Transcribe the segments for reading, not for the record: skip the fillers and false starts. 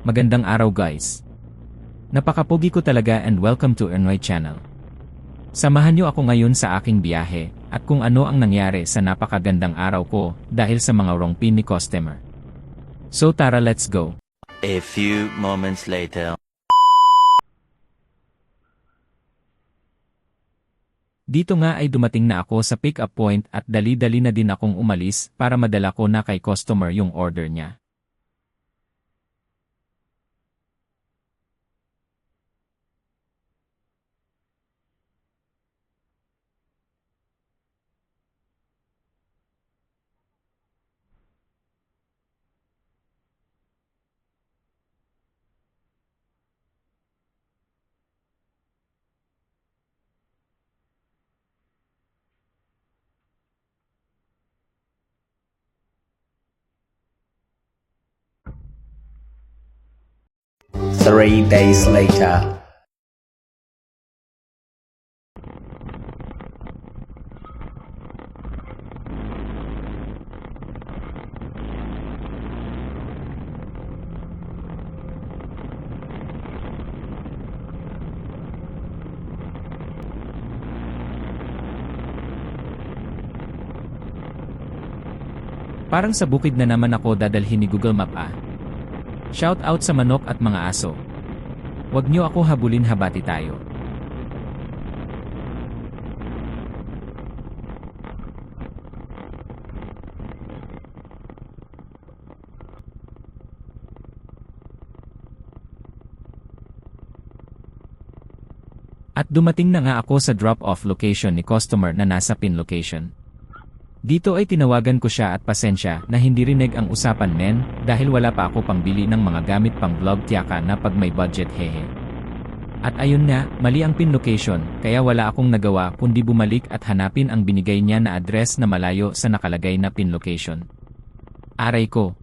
Magandang araw guys. Napakapogi ko talaga and welcome to Ernoy Channel. Samahan niyo ako ngayon sa aking biyahe at kung ano ang nangyari sa napakagandang araw ko dahil sa mga wrong pin ni customer. So tara, let's go. A few moments later. Dito nga ay dumating na ako sa pick-up point at dali-dali na din akong umalis para madala ko na kay customer yung order niya. Three days later. Parang sa bukid na naman ako dadalhin ni Google Map ah. Shout out sa manok at mga aso. Huwag niyo ako habulin, habati tayo. At dumating na nga ako sa drop-off location ni customer na nasa pin location. Dito ay tinawagan ko siya at pasensya na hindi rinig ang usapan men dahil wala pa ako pangbili ng mga gamit pang vlog tiyaka na pag may budget hehe. At ayun na, mali ang pin location kaya wala akong nagawa kundi bumalik at hanapin ang binigay niya na address na malayo sa nakalagay na pin location. Aray ko.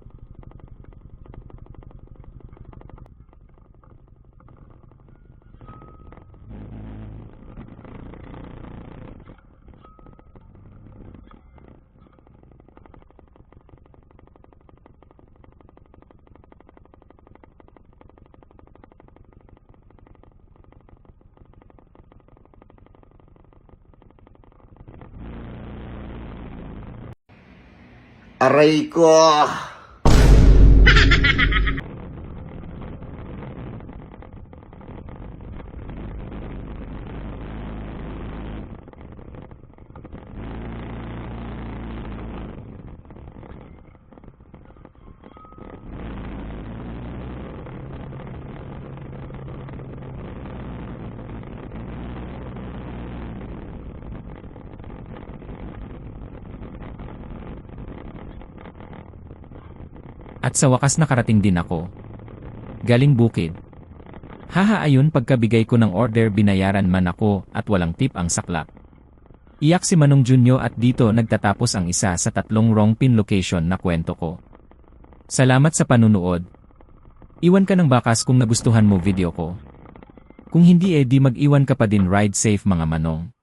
Aray ko! At sa wakas nakarating din ako. Galing bukid. Haha, ayun, pagkabigay ko ng order binayaran man ako at walang tip ang saklap. Iyak si Manong Junyo at dito nagtatapos ang isa sa 3 wrong pin location na kwento ko. Salamat sa panunood. Iwan ka ng bakas kung nagustuhan mo video ko. Kung hindi di mag-iwan ka pa din. Ride safe mga manong.